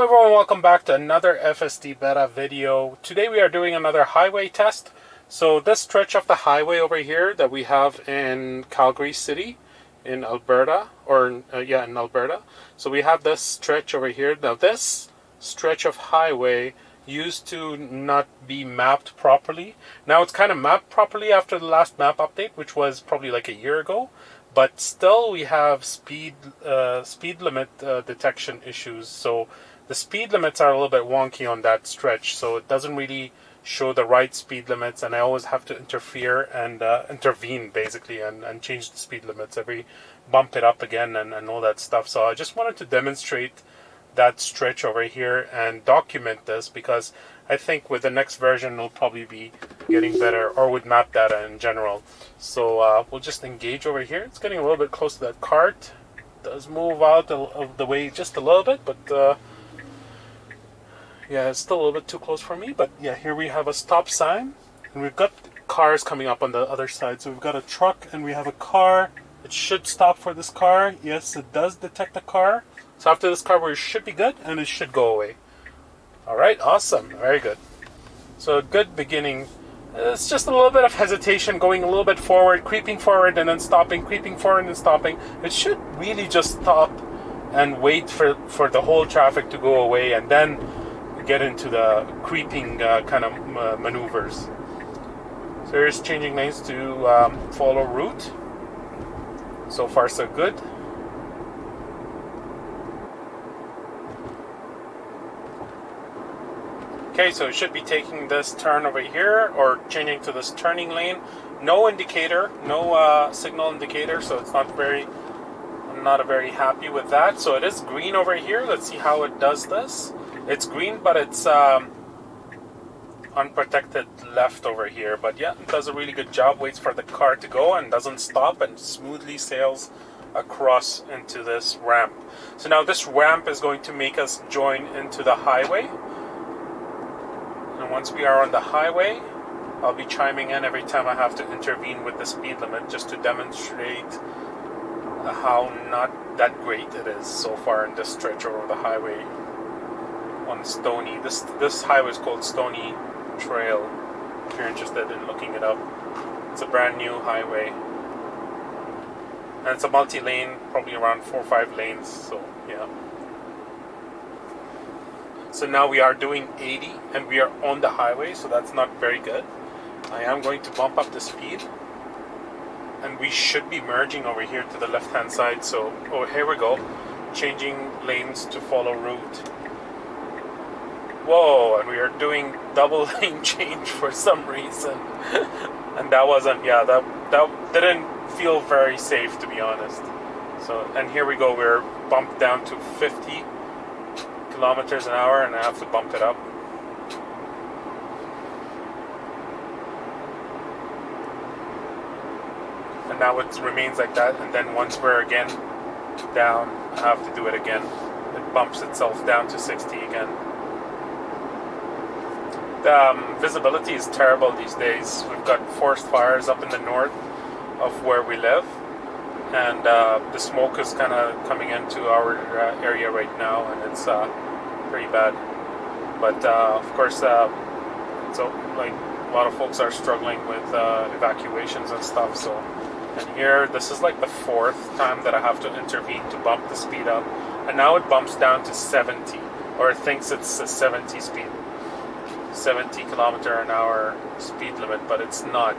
everyone, welcome back to another FSD beta video. Today we are doing another highway test. So this stretch of the highway over here that we have in Calgary City in Alberta, in Alberta. So we have this stretch over here. Now this stretch of highway used to not be mapped properly. Now it's kind of mapped properly after the last map update, which was probably like a year ago. But still we have speed limit detection issues. So the speed limits are a little bit wonky on that stretch. So it doesn't really show the right speed limits. And I always have to intervene basically and change the speed limits bump it up again and all that stuff. So I just wanted to demonstrate that stretch over here and document this, because I think with the next version we'll probably be getting better, or with map data in general. So we'll just engage over here. It's getting a little bit close to that cart. It does move out of the way just a little bit, but yeah, it's still a little bit too close for me. But yeah, here we have a stop sign, and we've got cars coming up on the other side. So we've got a truck and we have a car. It should stop for this car. Yes, it does detect a car. So after this car, we should be good, and it should go away. All right, awesome, very good. So a good beginning. It's just a little bit of hesitation, going a little bit forward, creeping forward, and then stopping, creeping forward and stopping. It should really just stop and wait for the whole traffic to go away, and then get into the creeping kind of maneuvers. So here's changing lanes to follow route. So far, so good. Okay, so it should be taking this turn over here, or changing to this turning lane. No indicator, no signal indicator, so it's I'm not very happy with that. So it is green over here. Let's see how it does this. It's green, but it's unprotected left over here. But yeah, it does a really good job. Waits for the car to go and doesn't stop, and smoothly sails across into this ramp. So now this ramp is going to make us join into the highway. And once we are on the highway, I'll be chiming in every time I have to intervene with the speed limit, just to demonstrate how not that great it is so far in this stretch over the highway on Stony. This highway is called Stony Trail, if you're interested in looking it up. It's a brand new highway. And it's a multi-lane, probably around 4 or 5 lanes, so yeah. So now we are doing 80 and we are on the highway, so that's not very good. I am going to bump up the speed, and we should be merging over here to the left hand side. So, oh, here we go, changing lanes to follow route. Whoa, and we are doing double lane change for some reason. And that wasn't, that didn't feel very safe, to be honest. So, and here we go, we're bumped down to 50 kilometers an hour, and I have to bump it up. And now it remains like that, and then once we're again down, I have to do it again. It bumps itself down to 60 again. The visibility is terrible these days. We've got forest fires up in the north of where we live, and the smoke is kind of coming into our area right now, and it's pretty bad. But of course, so like a lot of folks are struggling with evacuations and stuff. So, and here, this is like the 4th time that I have to intervene to bump the speed up, and now it bumps down to 70, or it thinks it's a 70 kilometer an hour speed limit, but it's not.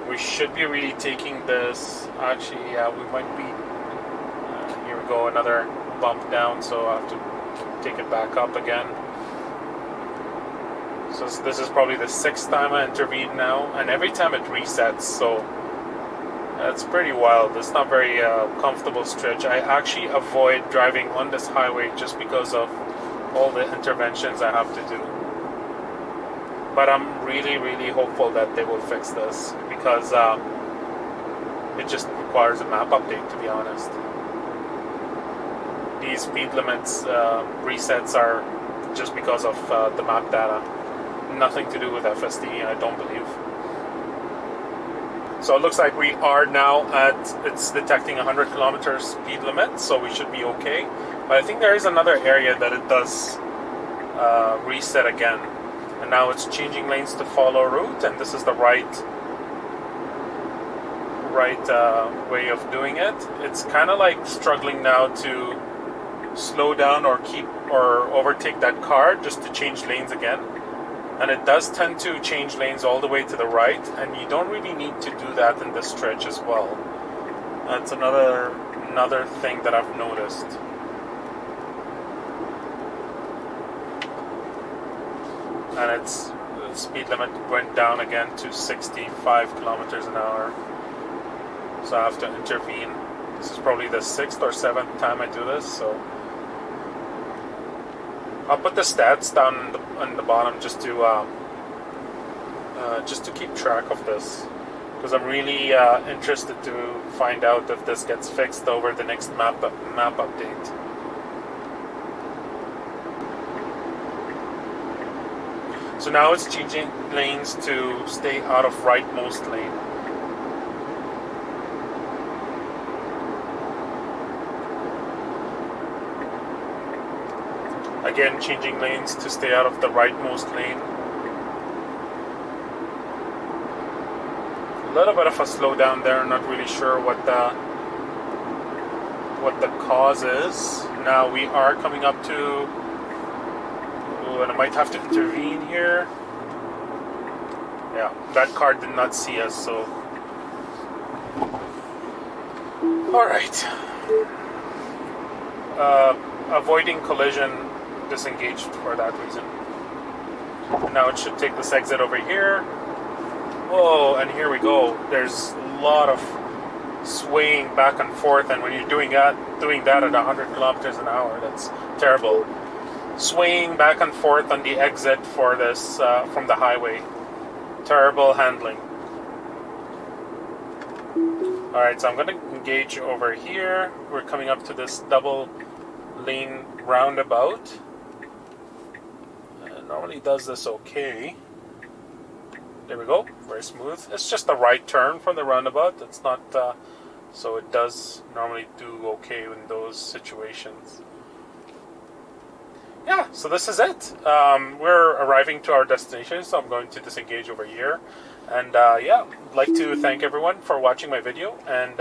We should be really taking this. Actually, yeah, we might be. Here we go, another bump down, so I have to take it back up again. So this is probably the 6th time I intervene now, and every time it resets, so it's pretty wild. It's not very comfortable stretch. I actually avoid driving on this highway just because of all the interventions I have to do. But I'm really, really hopeful that they will fix this, because it just requires a map update, to be honest. These speed limits resets are just because of the map data. Nothing to do with FSD, I don't believe. So it looks like we are now it's detecting 100 kilometers speed limit, so we should be okay. But I think there is another area that it does reset again. And now it's changing lanes to follow route, and this is the right way of doing it. It's kind of like struggling now to slow down or overtake that car just to change lanes again. And it does tend to change lanes all the way to the right, and you don't really need to do that in this stretch as well. That's another thing that I've noticed. And the speed limit went down again to 65 kilometers an hour. So I have to intervene. This is probably the 6th or 7th time I do this, so I'll put the stats down on the bottom just to keep track of this, because I'm really interested to find out if this gets fixed over the next map update. So now it's changing lanes to stay out of rightmost lane. Again, changing lanes to stay out of the rightmost lane. A little bit of a slowdown there. I'm not really sure what the cause is. Now we are coming up to, and I might have to intervene here. Yeah, that car did not see us, so. Alright. Avoiding collision, disengaged for that reason. And now it should take this exit over here. Whoa, and here we go. There's a lot of swaying back and forth, and when you're doing that at 100 kilometers an hour, that's terrible. Swaying back and forth on the exit for this from the highway. Terrible handling. Alright, so I'm going to engage over here. We're coming up to this double lane roundabout. It normally does this okay. There we go, very smooth. It's just the right turn from the roundabout. It's not, so it does normally do okay in those situations. Yeah, so this is it. We're arriving to our destination, so I'm going to disengage over here. And yeah, I'd like to thank everyone for watching my video. And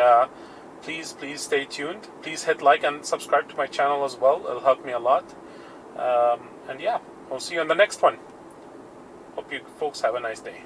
please stay tuned. Please hit like and subscribe to my channel as well. It'll help me a lot. And yeah, we'll see you on the next one. Hope you folks have a nice day.